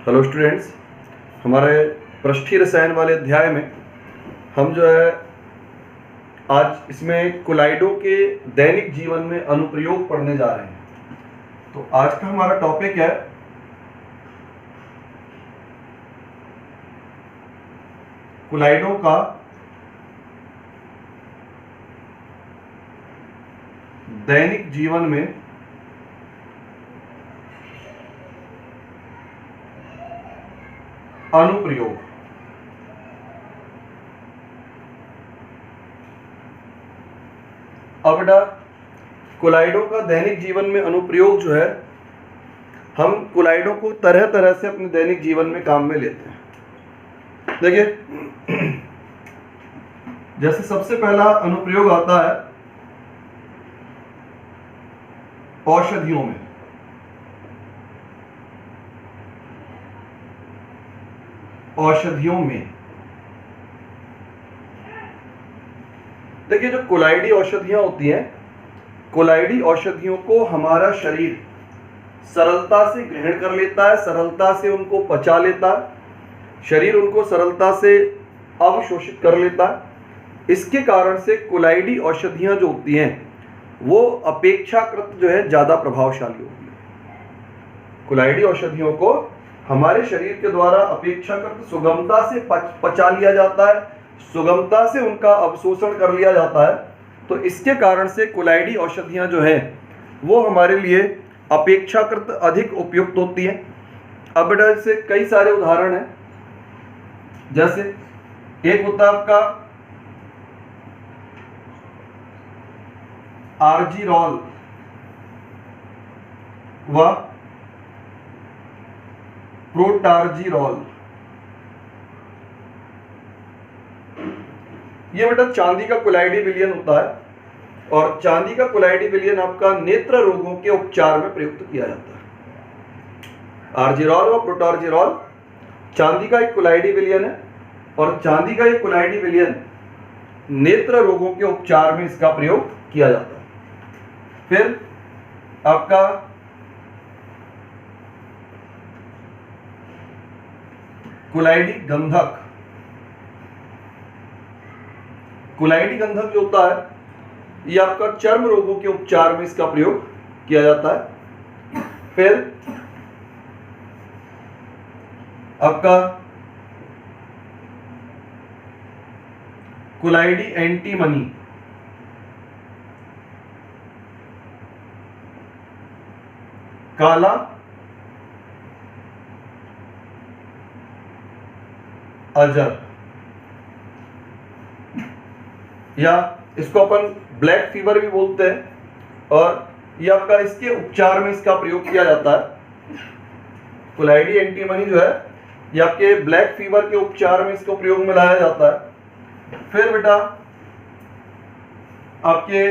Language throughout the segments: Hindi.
हेलो स्टूडेंट्स, हमारे पृष्ठीय रसायन वाले अध्याय में हम जो है आज इसमें कोलाइडों के दैनिक जीवन में अनुप्रयोग पढ़ने जा रहे हैं। तो आज का हमारा टॉपिक है कोलाइडों का दैनिक जीवन में अनुप्रयोग। अब बेटा कोलाइडों का दैनिक जीवन में अनुप्रयोग जो है, हम कोलाइडों को तरह तरह से अपने दैनिक जीवन में काम में लेते हैं। देखिए, जैसे सबसे पहला अनुप्रयोग आता है औषधियों में। औषधियों में देखिए, जो कोलाइडी औषधियां होती हैं, कोलाइडी औषधियों को हमारा शरीर सरलता से ग्रहण कर लेता है, सरलता से उनको पचा लेता है, शरीर उनको सरलता से अवशोषित कर लेता है। इसके कारण से कोलाइडी औषधियां जो होती हैं वो अपेक्षाकृत जो है ज़्यादा प्रभावशाली होती है। कोलाइडी औषधियों को हमारे शरीर के द्वारा अपेक्षाकृत सुगमता से पचा लिया जाता है, सुगमता से उनका अवशोषण कर लिया जाता है। तो इसके कारण से कोलाइडी औषधियां जो हैं वो हमारे लिए अपेक्षाकृत अधिक उपयुक्त होती हैं। अब बेटा इससे कई सारे उदाहरण हैं। जैसे एक होता है आपका आर्जिरॉल व प्रोटार्जिरॉल। ये बेटा चांदी का कोलाइडी विलयन होता है और चांदी का कोलाइडी विलयन आपका नेत्र रोगों के उपचार में प्रयुक्त किया जाता है। आर्जिरॉल व प्रोटार्जिरॉल चांदी का एक कोलाइडी विलयन है और चांदी का एक कोलाइडी विलयन नेत्र रोगों के उपचार में इसका प्रयोग किया जाता है। फिर आपका कोलाइडी गंधक। कोलाइडी गंधक जो होता है ये आपका चर्म रोगों के उपचार में इसका प्रयोग किया जाता है। फिर आपका कोलाइडी एंटीमनी। काला अजर, या इसको अपन ब्लैक फीवर भी बोलते हैं, और ये आपका इसके उपचार में इसका प्रयोग किया जाता है। कोलाइडी एंटीमनी जो है ये आपके ब्लैक फीवर के उपचार में इसको प्रयोग में लाया जाता है। फिर बेटा आपके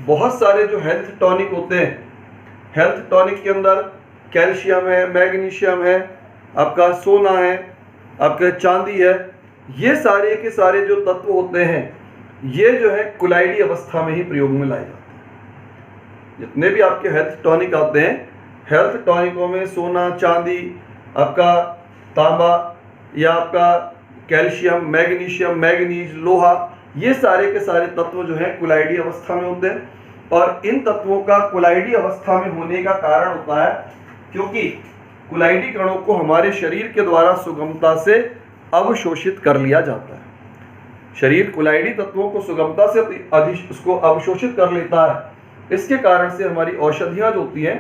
बहुत सारे जो हेल्थ टॉनिक होते हैं, हेल्थ टॉनिक के अंदर कैल्शियम है, मैग्नीशियम है, आपका सोना है, आपका चांदी है। ये सारे के सारे जो तत्व होते हैं ये जो है कोलाइडी अवस्था में ही प्रयोग में लाए जाते हैं। जितने भी आपके हेल्थ टॉनिक आते हैं, हेल्थ टॉनिकों में सोना, चांदी, आपका तांबा या आपका कैल्शियम, मैग्नीशियम, मैग्नीज, लोहा, ये सारे के सारे तत्व जो हैं कोलाइडी अवस्था में होते हैं। और इन तत्वों का कोलाइडी अवस्था में होने का कारण होता है क्योंकि कोलाइडी कणों को हमारे शरीर के द्वारा सुगमता से अवशोषित कर लिया जाता है। शरीर कोलाइडी तत्वों को सुगमता से उसको अवशोषित कर लेता है। इसके कारण से हमारी औषधियां जो होती हैं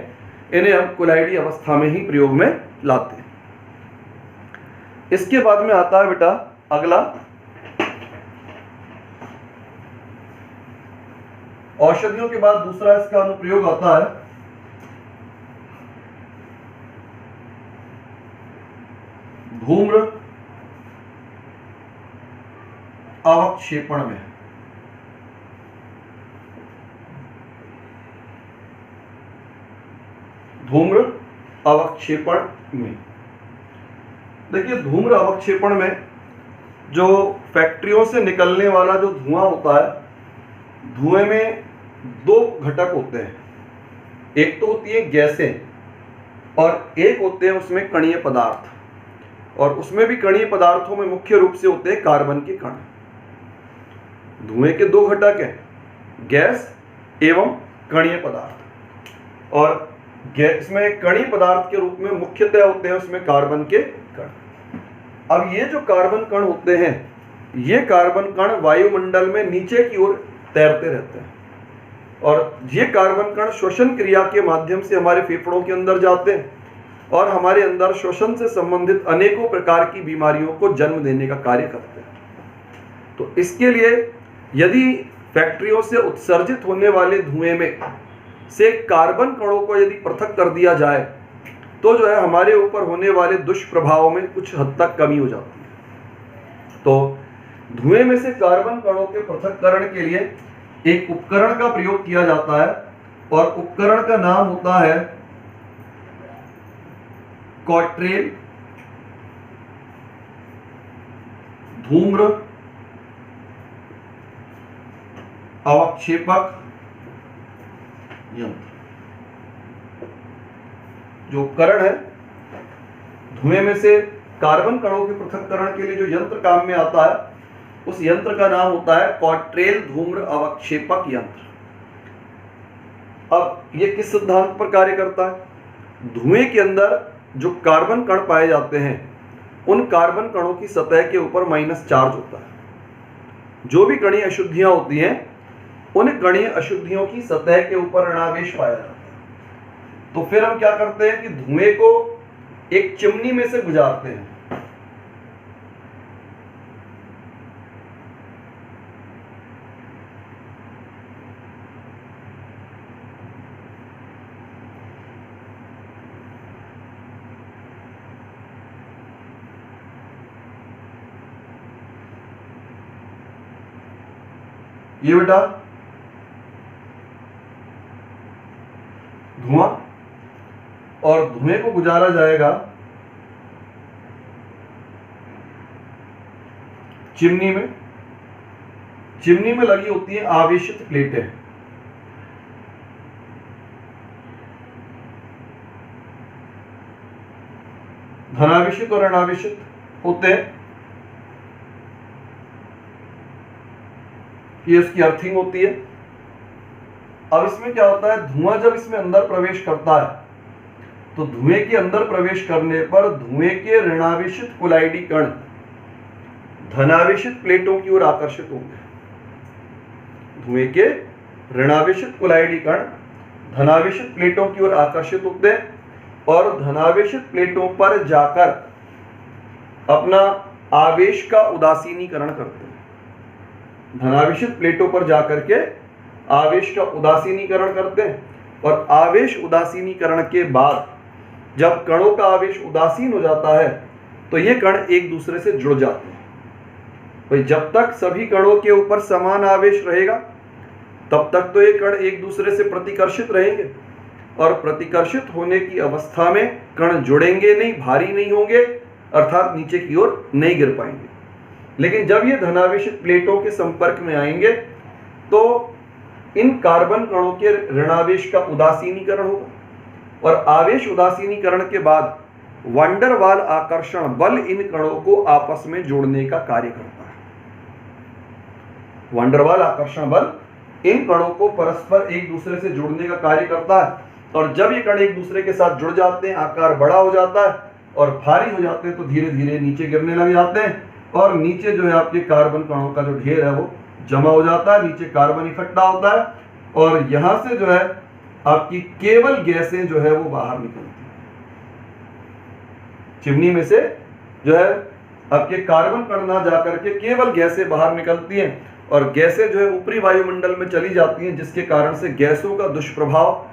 इन्हें हम कोलाइडी अवस्था में ही प्रयोग में लाते हैं। इसके बाद में आता है बेटा अगला औषधियों के बाद दूसरा इसका अनुप्रयोग आता है धूम्र अवक्षेपण में। धूम्र अवक्षेपण में देखिए, धूम्र अवक्षेपण में जो फैक्ट्रियों से निकलने वाला जो धुआं होता है, धुएं में दो घटक होते हैं। एक तो होती है गैसें और एक होते हैं उसमें कणीय पदार्थ। और उसमें भी कणीय पदार्थों में मुख्य रूप से होते हैं कार्बन के कण। धुएं के दो घटक हैं, गैस एवं कणीय पदार्थ, और गैस में कणीय पदार्थ के रूप में मुख्यतः होते हैं उसमें कार्बन के कण। अब ये जो कार्बन कण होते हैं, ये कार्बन कण वायुमंडल में नीचे की ओर तैरते रहते हैं, और ये कार्बन कण श्वसन क्रिया के माध्यम से हमारे फेफड़ों के अंदर जाते हैं और हमारे अंदर श्वसन से संबंधित अनेकों प्रकार की बीमारियों को जन्म देने का कार्य करते हैं। तो इसके लिए यदि फैक्ट्रियों से उत्सर्जित होने वाले धुएं में से कार्बन कणों को यदि पृथक कर दिया जाए तो जो है हमारे ऊपर होने वाले दुष्प्रभावों में कुछ हद तक कमी हो जाती है। तो धुएं में से कार्बन कणों के पृथक्करण के लिए एक उपकरण का प्रयोग किया जाता है, और उपकरण का नाम होता है कॉट्रेल धूम्र अवक्षेपक यंत्र। जो उपकरण है, धुएं में से कार्बन कणों के पृथक्करण के लिए जो यंत्र काम में आता है, उस यंत्र का नाम होता है कॉट्रेल धूम्र अवक्षेपक यंत्र। अब ये किस सिद्धांत पर कार्य करता है? धुएं के अंदर जो कार्बन कण पाए जाते हैं, उन कार्बन कणों की सतह के ऊपर माइनस चार्ज होता है। जो भी कणीय अशुद्धियां होती हैं, उन कणीय अशुद्धियों की सतह के ऊपर ऋणावेश पाया जाता है। तो फिर हम क्या करते हैं कि धुएं को एक चिमनी में से गुजारते हैं। ये बेटा धुआं, और धुएं को गुजारा जाएगा चिमनी में। चिमनी में लगी होती है आवेशित प्लेटें। धनावेशित और ऋणावेशित होते हैं। ये इसकी अर्थिंग होती है। अब इसमें क्या होता है, धुआं जब इसमें अंदर प्रवेश करता है तो धुएं के अंदर प्रवेश करने पर धुएं के ऋणावेशित कोलाइडी कण धनावेशित प्लेटों की ओर आकर्षित होंगे। धुएं के ऋणावेशित कोलाइडी कण धनावेशित प्लेटों की ओर आकर्षित होते हैं और धनावेशित प्लेटों पर जाकर अपना आवेश का उदासीनीकरण करते हैं। धनावेशित प्लेटों पर जाकर के आवेश का उदासीनीकरण करते हैं, और आवेश उदासीनीकरण के बाद जब कणों का आवेश उदासीन हो जाता है तो ये कण एक दूसरे से जुड़ जाते हैं। भाई जब तक सभी कणों के ऊपर समान आवेश रहेगा तब तक तो ये कण एक दूसरे से प्रतिकर्षित रहेंगे, और प्रतिकर्षित होने की अवस्था में कण जुड़ेंगे नहीं, भारी नहीं होंगे, अर्थात नीचे की ओर नहीं गिर पाएंगे। लेकिन जब ये धनावेशित प्लेटों के संपर्क में आएंगे तो इन कार्बन कणों के ऋणावेश का उदासीनीकरण होगा, और आवेश उदासीनीकरण के बाद वंडर वाल आकर्षण बल इन कणों को आपस में जोड़ने का कार्य करता है। वंडर वाल आकर्षण बल इन कणों को परस्पर एक दूसरे से जोड़ने का कार्य करता है, और जब ये कण एक दूसरे के साथ जुड़ जाते हैं, आकार बड़ा हो जाता है और भारी हो जाते हैं, तो धीरे धीरे नीचे गिरने लग जाते हैं, और नीचे जो है आपके कार्बन कणों का जो ढेर है वो जमा हो जाता है, नीचे कार्बन इकट्ठा होता है, और यहां से जो है आपकी केवल गैसें जो है वो बाहर निकलती हैं। चिमनी में से जो है आपके कार्बन कण ना जाकर के केवल गैसें बाहर निकलती हैं, और गैसें जो है ऊपरी वायुमंडल में चली जाती हैं, जिसके कारण से गैसों का दुष्प्रभाव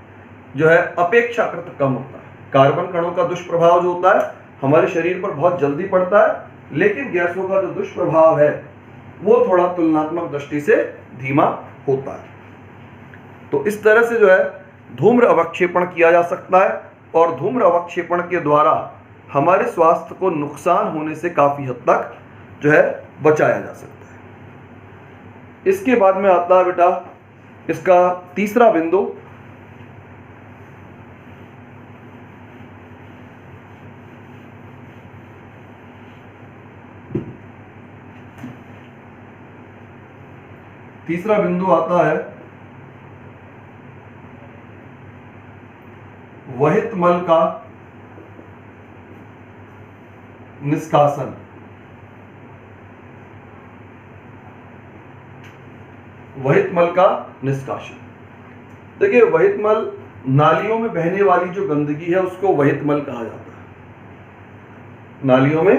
जो है अपेक्षाकृत कम होता है। कार्बन कणों का दुष्प्रभाव जो होता है हमारे शरीर पर बहुत जल्दी पड़ता है, लेकिन गैसों का जो दुष्प्रभाव है वो थोड़ा तुलनात्मक दृष्टि से धीमा होता है। तो इस तरह से जो है धूम्र अवक्षेपण किया जा सकता है, और धूम्र अवक्षेपण के द्वारा हमारे स्वास्थ्य को नुकसान होने से काफी हद तक जो है बचाया जा सकता है। इसके बाद में आता है बेटा इसका तीसरा बिंदु, तीसरा बिंदु आता है वहित मल का निष्कासन। वहित मल का निष्कासन, देखिए वहित मल, नालियों में बहने वाली जो गंदगी है उसको वहित मल कहा जाता है। नालियों में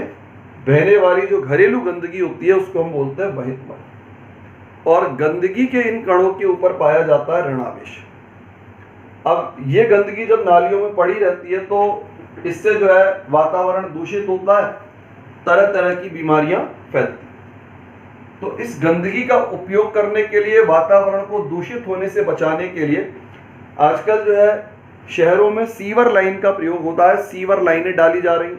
बहने वाली जो घरेलू गंदगी होती है उसको हम बोलते हैं वहित मल। और गंदगी के इन कणों के ऊपर पाया जाता है ऋणावेश। अब ये गंदगी जब नालियों में पड़ी रहती है तो इससे जो है वातावरण दूषित होता है, तरह तरह की बीमारियां फैलती हैं। तो इस गंदगी का उपयोग करने के लिए, वातावरण को दूषित होने से बचाने के लिए आजकल जो है शहरों में सीवर लाइन का प्रयोग होता है। सीवर लाइनें डाली जा रही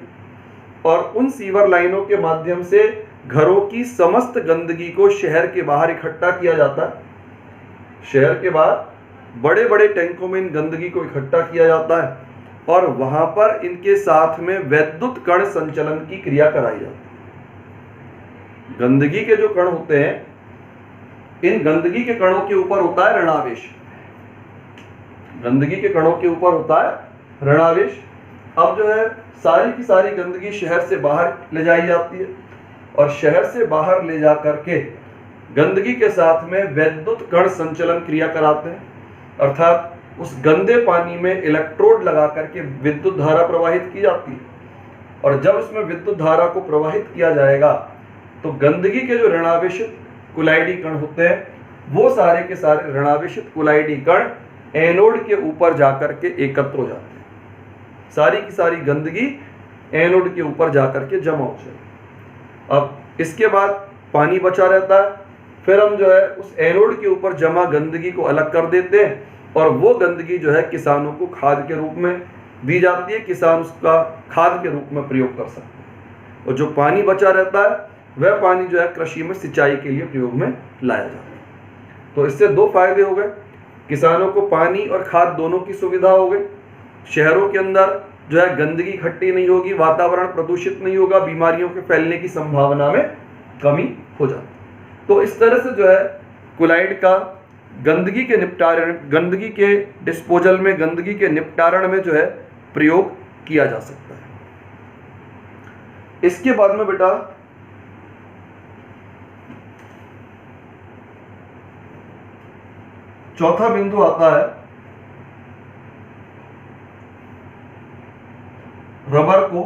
और उन सीवर लाइनों के माध्यम से घरों की समस्त गंदगी को शहर के बाहर इकट्ठा किया जाता है। शहर के बाहर बड़े बड़े टैंकों में इन गंदगी को इकट्ठा किया जाता है और वहां पर इनके साथ में वैद्युत कण संचलन की क्रिया कराई जाती है। गंदगी के जो कण होते हैं, इन गंदगी के कणों के ऊपर होता है ऋणावेश। गंदगी के कणों के ऊपर होता है ऋणावेश। अब जो है सारी की सारी गंदगी शहर से बाहर ले जाई जाती है और शहर से बाहर ले जा करके गंदगी के साथ में वैद्युत कण संचलन क्रिया कराते हैं, अर्थात उस गंदे पानी में इलेक्ट्रोड लगा करके विद्युत धारा प्रवाहित की जाती है। और जब इसमें विद्युत धारा को प्रवाहित किया जाएगा तो गंदगी के जो ऋणावेशित कुलाइडी कण होते हैं वो सारे के सारे ऋणावेशित कुलाइडी कण एनोड के ऊपर जाकर के एकत्र हो जाते हैं। सारी की सारी गंदगी एनोड के ऊपर जाकर के जमा हो जाएगी। अब इसके बाद पानी बचा रहता है, फिर हम जो है उस एनोड के ऊपर जमा गंदगी को अलग कर देते हैं और वो गंदगी जो है किसानों को खाद के रूप में दी जाती है। किसान उसका खाद के रूप में प्रयोग कर सकते हैं और जो पानी बचा रहता है वह पानी जो है कृषि में सिंचाई के लिए प्रयोग में लाया जाता है। तो इससे दो फायदे हो गए, किसानों को पानी और खाद दोनों की सुविधा हो गई। शहरों के अंदर जो है गंदगी इकट्ठी नहीं होगी, वातावरण प्रदूषित नहीं होगा, बीमारियों के फैलने की संभावना में कमी हो जाती। तो इस तरह से जो है कुलाइड का गंदगी के निपटारण, गंदगी के डिस्पोजल में, गंदगी के निपटारण में जो है प्रयोग किया जा सकता है। इसके बाद में बेटा चौथा बिंदु आता है रबर को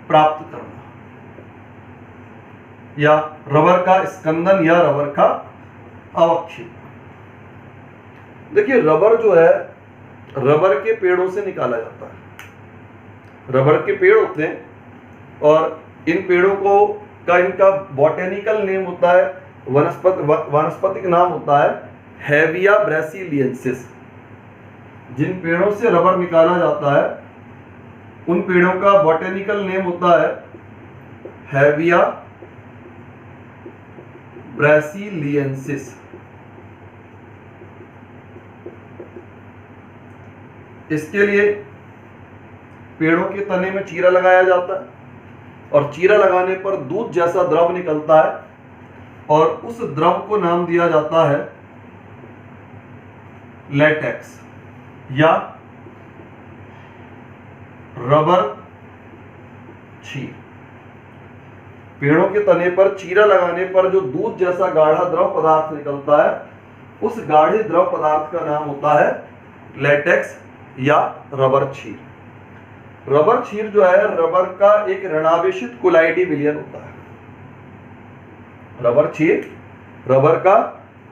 प्राप्त करना या रबर का स्कंदन या रबर का अवक्षेपण। देखिए रबर जो है रबर के पेड़ों से निकाला जाता है। रबर के पेड़ होते हैं और इन पेड़ों को इनका बॉटेनिकल नेम होता है, वानस्पतिक नाम होता है हेविया ब्रासिलियंसिस। जिन पेड़ों से रबर निकाला जाता है उन पेड़ों का बॉटेनिकल नेम होता है हेविया ब्रासिलियंसिस। इसके लिए पेड़ों के तने में चीरा लगाया जाता है और चीरा लगाने पर दूध जैसा द्रव निकलता है और उस द्रव को नाम दिया जाता है लेटेक्स या रबर छीर। पेड़ों के तने पर चीरा लगाने पर जो दूध जैसा गाढ़ा द्रव पदार्थ निकलता है उस गाढ़े द्रव पदार्थ का नाम होता है लेटेक्स या रबर छीर। रबर छीर जो है रबर का एक ऋणावेशित कुलाइडी विलयन होता है। रबर छीर रबर का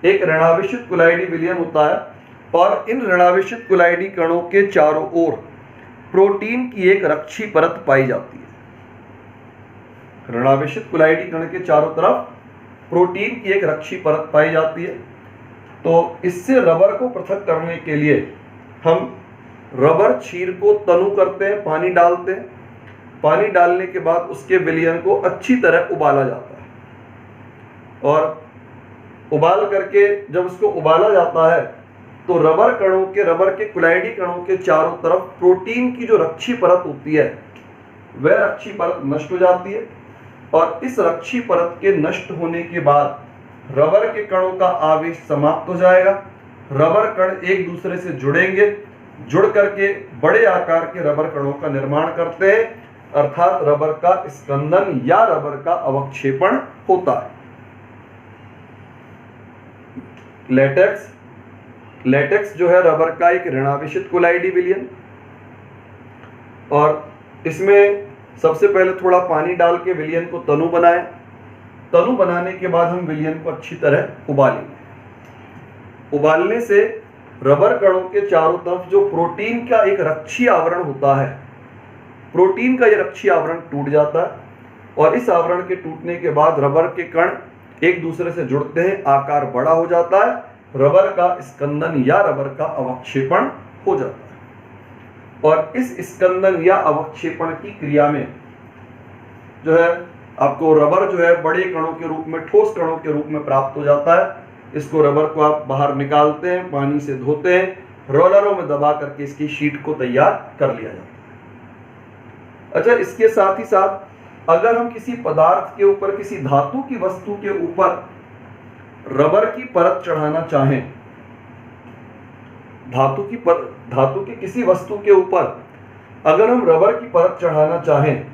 एक ऋणावेशित कुलाइडी विलयन होता है और इन ऋणावेशित कुलाइडी कणों के चारों ओर प्रोटीन की एक रक्षी परत पाई जाती है। ऋणावेशित कुलाइडी कण के चारों तरफ प्रोटीन की एक रक्षी परत पाई जाती है। तो इससे रबर को पृथक करने के लिए हम रबर छीर को तनु करते हैं, पानी डालते हैं। पानी डालने के बाद उसके विलयन को अच्छी तरह उबाला जाता है और उबाल करके जब उसको उबाला जाता है तो रबर के कुलाइडी कणों के चारों तरफ प्रोटीन की जो रक्षी परत होती है वह रक्षी परत नष्ट हो जाती है और इस रक्षी परत के नष्ट होने के बाद रबर के कणों का आवेश समाप्त हो जाएगा। रबर कण एक दूसरे से जुड़ेंगे, जुड़ करके बड़े आकार के रबर कणों का निर्माण करते हैं, अर्थात रबर का स्कंदन या रबर का अवक्षेपण होता है। लेटेक्स जो है रबर का एक ऋणावेशित कोलाइडी विलयन, और इसमें सबसे पहले थोड़ा पानी डाल के विलयन को तनु बनाएं। तनु बनाने के बाद हम विलयन को अच्छी तरह उबालेंगे। उबालने से रबर कणों के चारों तरफ जो प्रोटीन का एक रक्षी आवरण होता है, प्रोटीन का यह रक्षी आवरण टूट जाता है, और इस आवरण के टूटने के बाद रबर के कण एक दूसरे से जुड़ते हैं, आकार बड़ा हो जाता है, रबर का स्कंदन या रबर का अवक्षेपण हो जाता है। और इस स्कंदन या अवक्षेपण की क्रिया में जो है आपको रबर जो है बड़े कणों के रूप में, ठोस कणों के रूप में प्राप्त हो जाता है। इसको रबर को आप बाहर निकालते हैं, पानी से धोते हैं, रोलरों में दबा करके इसकी शीट को तैयार कर लिया जाता है। अच्छा, इसके साथ ही साथ अगर हम किसी पदार्थ के ऊपर, किसी धातु की वस्तु के ऊपर रबर की परत चढ़ाना चाहें, धातु की किसी वस्तु के ऊपर अगर हम रबर की परत चढ़ाना चाहें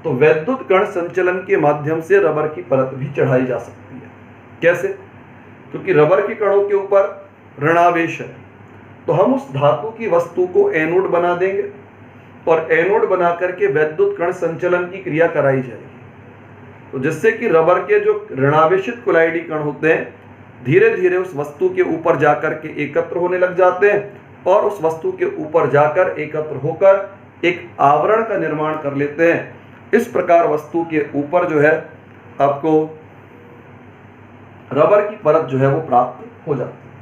तो वैद्युत कण संचलन के माध्यम से रबर की परत भी चढ़ाई जा सकती है। कैसे? क्योंकि रबर के कणों के ऊपर ऋणावेश है, तो हम उस धातु की वस्तु को एनोड बना देंगे और एनोड बना करके वैद्युत कण संचलन की क्रिया कराई जाएगी, तो जिससे कि रबर के जो ऋणावेशित कोलाइडी कण होते हैं धीरे धीरे उस वस्तु के ऊपर जाकर के एकत्र होने लग जाते हैं और उस वस्तु के ऊपर जाकर एकत्र होकर एक आवरण का निर्माण कर लेते हैं। इस प्रकार वस्तु के ऊपर जो है आपको रबर की परत जो है वो प्राप्त हो जाती है।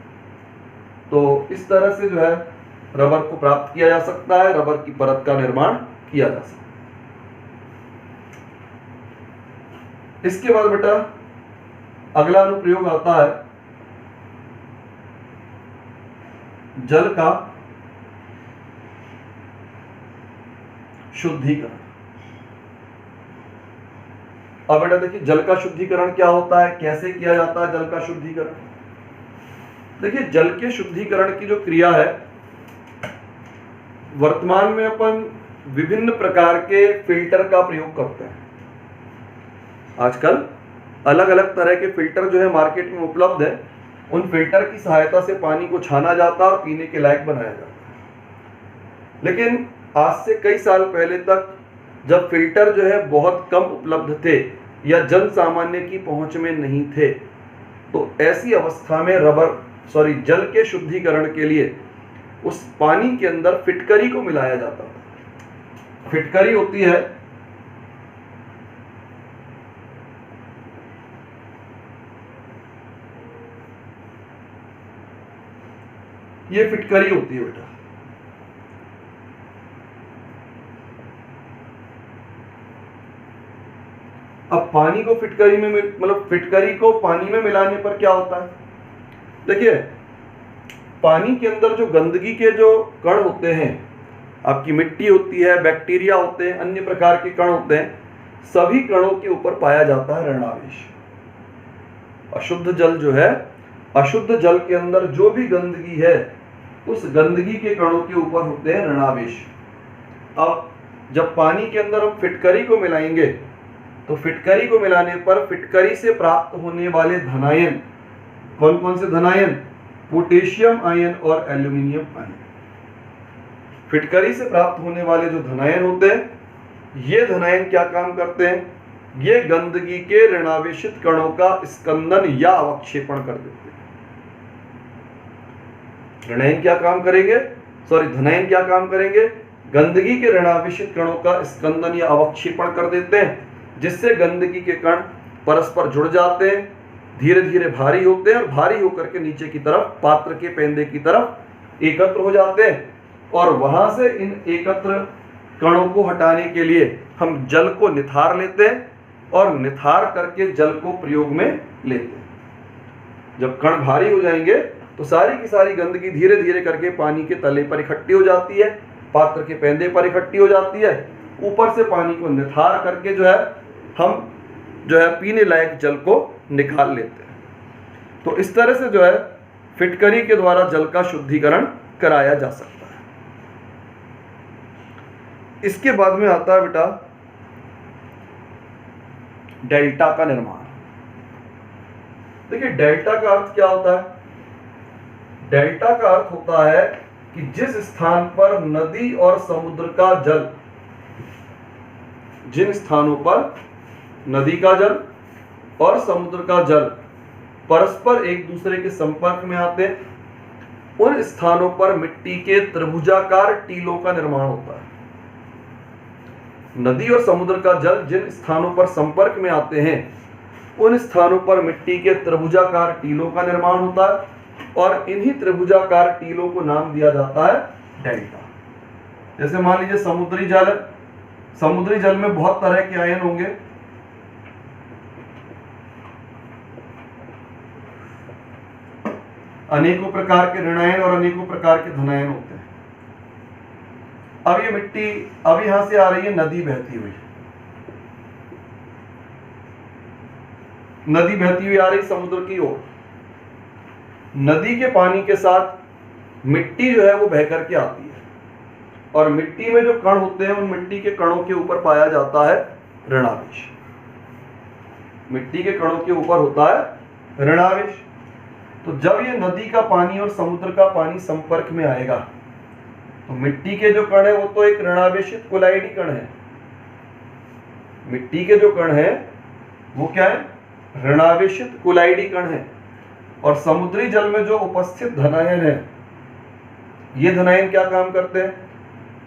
तो इस तरह से जो है रबर को प्राप्त किया जा सकता है, रबर की परत का निर्माण किया जा सकता है। इसके बाद बेटा अगला अनुप्रयोग आता है जल का शुद्धिकरण। अब बेटा देखिए जल का शुद्धिकरण क्या होता है, कैसे किया जाता है जल का शुद्धिकरण। देखिए जल के शुद्धिकरण की जो क्रिया है, वर्तमान में अपन विभिन्न प्रकार के फिल्टर का प्रयोग करते हैं। आजकल अलग अलग तरह के फिल्टर जो है मार्केट में उपलब्ध है, उन फिल्टर की सहायता से पानी को छाना जाता है और पीने के लायक बनाया जाता है। लेकिन आज से कई साल पहले तक जब फिल्टर जो है बहुत कम उपलब्ध थे या जन सामान्य की पहुंच में नहीं थे, तो ऐसी अवस्था में जल के शुद्धिकरण के लिए उस पानी के अंदर फिटकरी को मिलाया जाता था। फिटकरी होती है ये फिटकरी होती है बेटा। अब पानी को फिटकरी में फिटकरी को पानी में मिलाने पर क्या होता है, देखिए पानी के अंदर जो गंदगी के जो कण होते हैं, आपकी मिट्टी होती है, बैक्टीरिया होते हैं, अन्य प्रकार के कण होते हैं, सभी कणों के ऊपर पाया जाता है ऋणावेश। अशुद्ध जल जो है, अशुद्ध जल के अंदर जो भी गंदगी है उस गंदगी के कणों के ऊपर होते हैं ऋणावेश। अब जब पानी के अंदर हम फिटकरी को मिलाएंगे तो फिटकरी को मिलाने पर फिटकरी से प्राप्त होने वाले धनायन, कौन कौन से धनायन, पोटेशियम आयन और एल्यूमिनियम आयन। फिटकरी से प्राप्त होने वाले जो धनायन होते हैं, ये धनायन क्या काम करते हैं, ये गंदगी के ऋणावेशित कणों का स्कंदन या अवक्षेपण कर देते हैं। धनायन क्या काम करेंगे, गंदगी के ऋणावेशित कणों का स्कंदन या अवक्षेपण कर देते हैं, जिससे गंदगी के कण परस्पर जुड़ जाते हैं, धीरे धीरे भारी होते हैं और भारी होकर के नीचे की तरफ पात्र के पेंदे की तरफ एकत्र हो जाते हैं। और वहां से इन एकत्र कणों को हटाने के लिए हम जल को निथार लेते हैं और निथार करके जल को प्रयोग में लेते हैं। जब कण भारी हो जाएंगे तो सारी की सारी गंदगी धीरे धीरे करके पानी के तले पर इकट्ठी हो जाती है, पात्र के पेंदे पर इकट्ठी हो जाती है। ऊपर से पानी को निथार करके जो है हम जो है पीने लायक जल को निकाल लेते हैं। तो इस तरह से जो है फिटकरी के द्वारा जल का शुद्धिकरण कराया जा सकता है। इसके बाद में आता है बेटा डेल्टा का निर्माण। देखिए डेल्टा का अर्थ क्या होता है? डेल्टा का अर्थ होता है कि जिस स्थान पर नदी और समुद्र का जल, जिन स्थानों पर नदी का जल और समुद्र का जल परस्पर एक दूसरे के संपर्क में आते हैं, उन स्थानों पर मिट्टी के त्रिभुजाकार टीलों का निर्माण होता है। नदी और समुद्र का जल जिन स्थानों पर संपर्क में आते हैं, उन स्थानों पर मिट्टी के त्रिभुजाकार टीलों का निर्माण होता है और इन्हीं त्रिभुजाकार टीलों को नाम दिया जाता है डेल्टा। जैसे मान लीजिए समुद्री जल है, समुद्री जल में बहुत तरह के आयन होंगे, अनेकों प्रकार के ऋणायन और अनेकों प्रकार के धनायन होते हैं। अब ये मिट्टी अब यहां से आ रही है, नदी बहती हुई, नदी बहती हुई आ रही समुद्र की ओर। नदी के पानी के साथ मिट्टी जो है वो बह करके आती है और मिट्टी में जो कण होते हैं, उन मिट्टी के कणों के ऊपर पाया जाता है ऋणावेश। मिट्टी के कणों के ऊपर होता है ऋणावेश। तो जब ये नदी का पानी और समुद्र का पानी संपर्क में आएगा तो मिट्टी के जो कण है वो तो एक ऋणावेशित कोलाइडी कण है। मिट्टी के जो कण है वो क्या है? ऋणावेशित कोलाइडी कण है। और समुद्री जल में जो उपस्थित धनायन है, ये धनायन क्या काम करते हैं?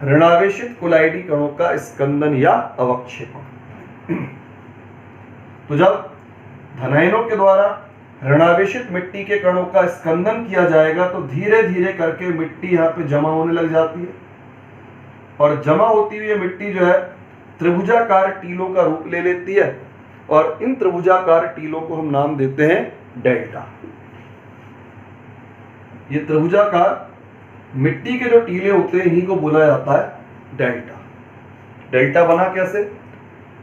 ऋणावेशित कोलाइडी कणों का स्कंदन या अवक्षेपण। तो जब धनायनों के द्वारा ऋणावेशित मिट्टी के कणों का स्कंदन किया जाएगा तो धीरे धीरे करके मिट्टी यहाँ पे जमा होने लग जाती है और जमा होती हुई मिट्टी जो है त्रिभुजाकार टीलों का रूप ले लेती है और इन त्रिभुजाकार टीलों को हम नाम देते हैं डेल्टा। ये त्रिभुजाकार मिट्टी के जो टीले होते हैं इन्हीं को बोला जाता है डेल्टा। डेल्टा बना कैसे?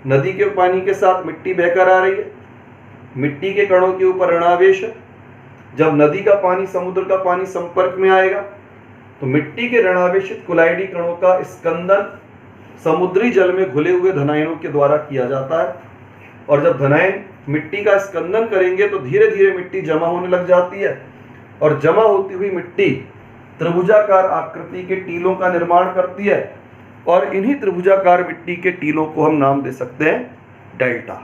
नदी के पानी के साथ मिट्टी बहकर आ रही है, मिट्टी के कणों के ऊपर ऋणावेश है। जब नदी का पानी समुद्र का पानी संपर्क में आएगा तो मिट्टी के ऋणावेशित कोलाइडी कणों का स्कंदन समुद्री जल में घुले हुए धनायनों के द्वारा किया जाता है और जब धनायन मिट्टी का स्कंदन करेंगे तो धीरे धीरे मिट्टी जमा होने लग जाती है और जमा होती हुई मिट्टी त्रिभुजाकार आकृति के टीलों का निर्माण करती है और इन्हीं त्रिभुजाकार मिट्टी के टीलों को हम नाम दे सकते हैं डेल्टा।